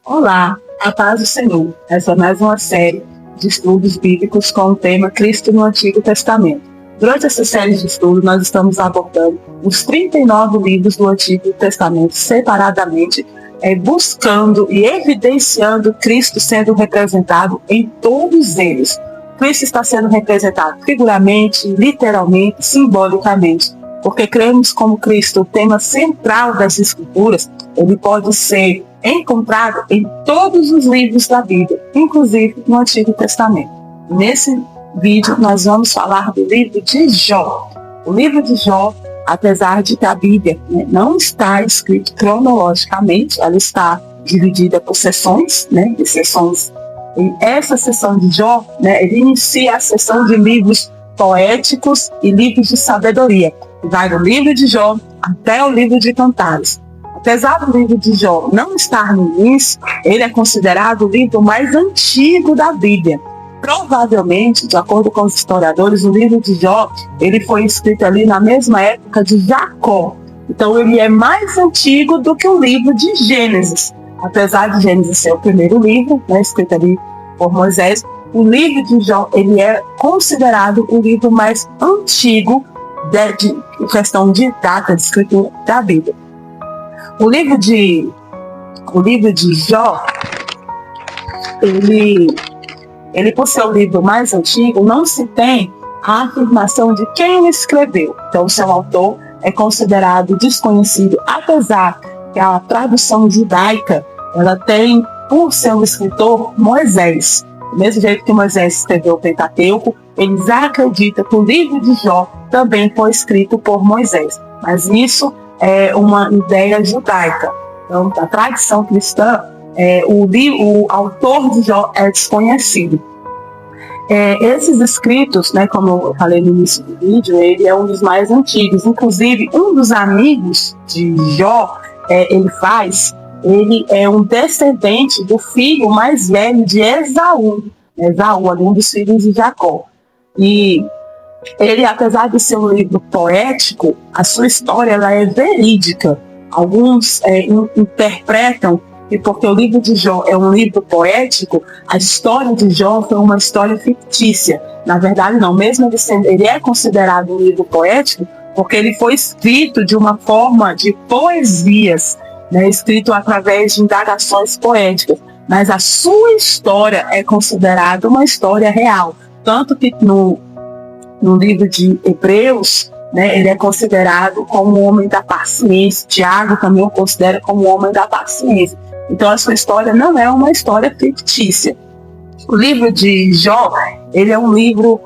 Olá, a paz do Senhor. Essa é mais uma série de estudos bíblicos com o tema Cristo no Antigo Testamento. Durante essa série de estudos, nós estamos abordando os 39 livros do Antigo Testamento separadamente, buscando e evidenciando Cristo sendo representado em todos eles. Cristo está sendo representado figuramente, literalmente, simbolicamente, porque cremos como Cristo, o tema central das Escrituras, ele pode ser encontrado em todos os livros da Bíblia, inclusive no Antigo Testamento. Nesse vídeo nós vamos falar do livro de Jó. O livro de Jó, apesar de que a Bíblia não está escrita cronologicamente, ela está dividida por seções, de seções. E essa seção de Jó, ele inicia a seção de livros poéticos e livros de sabedoria. Vai do livro de Jó até o livro de Cantares. Apesar do livro de Jó não estar no início, ele é considerado o livro mais antigo da Bíblia. Provavelmente, de acordo com os historiadores, o livro de Jó ele foi escrito ali na mesma época de Jacó. Então ele é mais antigo do que o livro de Gênesis. Apesar de Gênesis ser o primeiro livro, escrito ali por Moisés, o livro de Jó ele é considerado o livro mais antigo de questão de data de escritura da Bíblia. O livro de Jó, ele por ser o livro mais antigo, não se tem a afirmação de quem ele escreveu. Então, o seu autor é considerado desconhecido, apesar que a tradução judaica, ela tem por seu escritor Moisés. Do mesmo jeito que Moisés escreveu o Pentateuco, eles acreditam que o livro de Jó também foi escrito por Moisés. Mas isso é uma ideia judaica. Então, da tradição cristã, o autor de Jó é desconhecido. Esses escritos, como eu falei no início do vídeo, ele é um dos mais antigos. Inclusive, um dos amigos de Jó, ele é um descendente do filho mais velho de Esaú. Esaú, um dos filhos de Jacó. E ele, apesar de ser um livro poético, a sua história ela é verídica. Alguns interpretam que porque o livro de Jó é um livro poético, a história de Jó foi uma história fictícia. Na verdade, não. Mesmo ele é considerado um livro poético porque ele foi escrito de uma forma de poesias, escrito através de indagações poéticas. Mas a sua história é considerada uma história real. Tanto que no livro de Hebreus, ele é considerado como um homem da paciência. Tiago também o considera como um homem da paciência. Então a sua história não é uma história fictícia. O livro de Jó, ele é um livro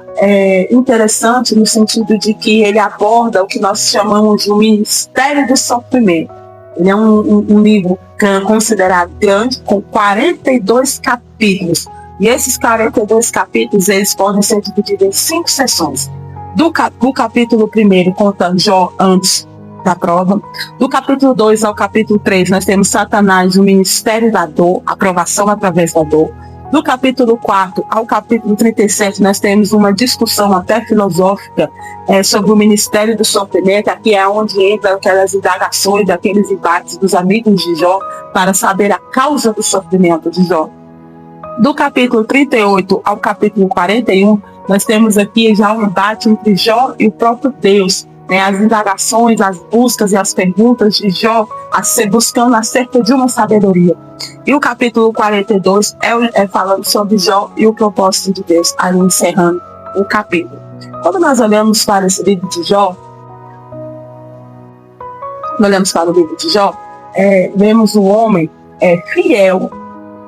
interessante no sentido de que ele aborda o que nós chamamos de um ministério do sofrimento. Ele é um livro considerado grande, com 42 capítulos. E esses 42 capítulos, eles podem ser divididos em 5 sessões. Do capítulo 1, conta Jó antes da prova. Do capítulo 2 ao capítulo 3, nós temos Satanás, o ministério da dor, a provação através da dor. Do capítulo 4 ao capítulo 37, nós temos uma discussão até filosófica sobre o ministério do sofrimento. Aqui é onde entram aquelas indagações, aqueles embates dos amigos de Jó, para saber a causa do sofrimento de Jó. Do capítulo 38 ao capítulo 41, nós temos aqui já um embate entre Jó e o próprio Deus. As indagações, as buscas e as perguntas de Jó buscando acerca de uma sabedoria. E o capítulo 42 é falando sobre Jó e o propósito de Deus, ali encerrando o capítulo. Quando nós olhamos para esse livro de Jó, vemos um homem fiel,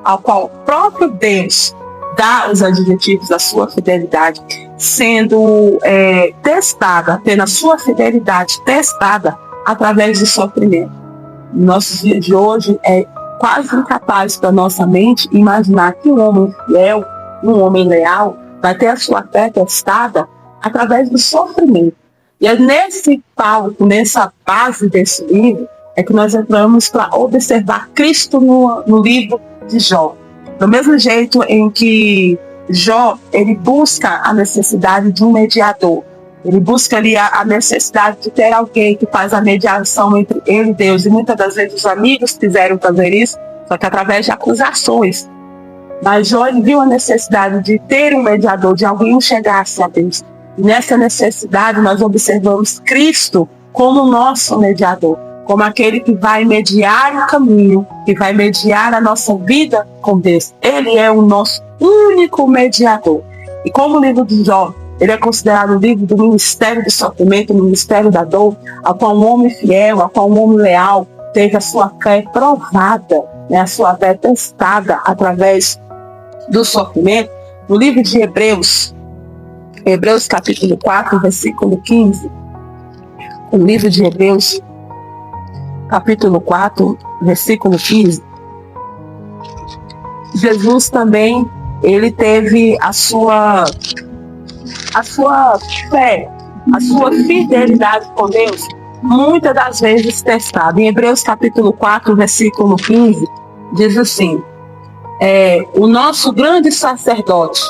ao qual o próprio Deus dá os adjetivos da sua fidelidade, sendo testada, tendo a sua fidelidade testada através do sofrimento. No nossos dias de hoje, é quase incapaz da nossa mente imaginar que um homem fiel, um homem leal, vai ter a sua fé testada através do sofrimento. E é nesse palco, nessa base desse livro, é que nós entramos para observar Cristo no livro de Jó. Do mesmo jeito em que Jó, ele busca a necessidade de um mediador. Ele busca ali a necessidade de ter alguém que faz a mediação entre ele e Deus. E muitas das vezes os amigos quiseram fazer isso. só que através de acusações. Mas Jó viu a necessidade de ter um mediador, de alguém chegasse a Deus. E nessa necessidade nós observamos Cristo como nosso mediador, como aquele que vai mediar o caminho, que vai mediar a nossa vida com Deus. Ele é o nosso único mediador. E como o livro de Jó, ele é considerado o livro do ministério do sofrimento, do ministério da dor, a qual um homem fiel, a qual um homem leal teve a sua fé provada, né, a sua fé testada através do sofrimento. No livro de Hebreus capítulo 4, versículo 15, o livro de Hebreus capítulo 4, versículo 15, Jesus também, ele teve a sua fé, a sua fidelidade com Deus, muitas das vezes testada. Em Hebreus capítulo 4, versículo 15, diz assim: o nosso grande sacerdote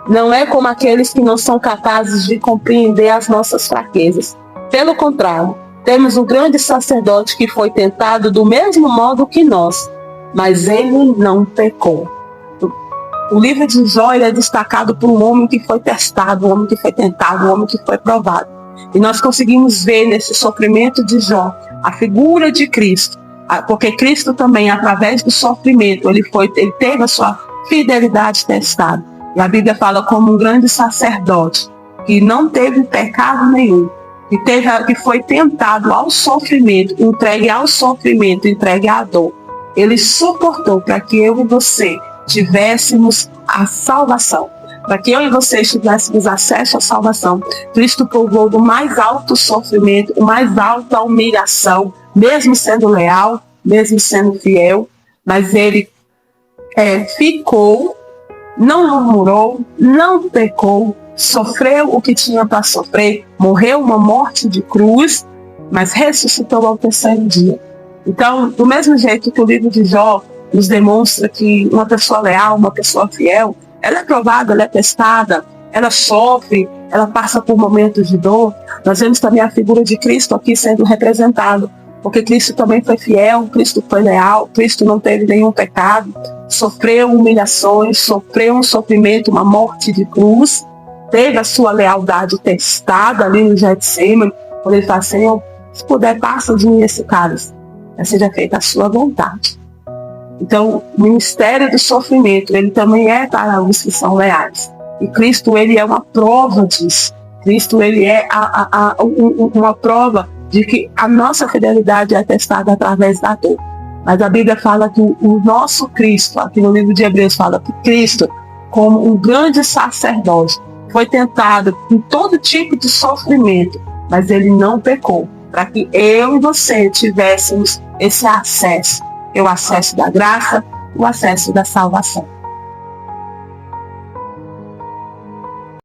não é como aqueles que não são capazes de compreender as nossas fraquezas. Pelo contrário, temos um grande sacerdote que foi tentado do mesmo modo que nós, mas ele não pecou. O livro de Jó é destacado por um homem que foi testado, um homem que foi tentado, um homem que foi provado. E nós conseguimos ver nesse sofrimento de Jó a figura de Cristo, porque Cristo também, através do sofrimento, ele teve a sua fidelidade testada. E a Bíblia fala como um grande sacerdote, que não teve pecado nenhum, que foi tentado ao sofrimento, entregue ao sofrimento, entregue à dor. Ele suportou para que eu e você tivéssemos a salvação, para que eu e você tivéssemos acesso à salvação. Cristo provou do mais alto sofrimento, o mais alta humilhação, mesmo sendo leal, mesmo sendo fiel, mas ele ficou, não murmurou, não pecou, sofreu o que tinha para sofrer, morreu uma morte de cruz, mas ressuscitou ao terceiro dia. Então, do mesmo jeito que o livro de Jó nos demonstra que uma pessoa leal, uma pessoa fiel, ela é provada, ela é testada, ela sofre, ela passa por momentos de dor. Nós vemos também a figura de Cristo aqui sendo representado, porque Cristo também foi fiel, Cristo foi leal, Cristo não teve nenhum pecado, sofreu humilhações, sofreu um sofrimento, uma morte de cruz, teve a sua lealdade testada ali no Getsemane, quando ele fala: Senhor, se puder, passa de mim esse cálice, mas seja feita a sua vontade. Então, o ministério do sofrimento, ele também é para os que são leais. E Cristo, ele é uma prova disso. Cristo, ele é uma prova de que a nossa fidelidade é testada através da dor. Mas a Bíblia fala que o nosso Cristo, aqui no livro de Hebreus fala que Cristo, como um grande sacerdote, foi tentado em todo tipo de sofrimento, mas ele não pecou, para que eu e você tivéssemos esse acesso, o acesso da graça, o acesso da salvação.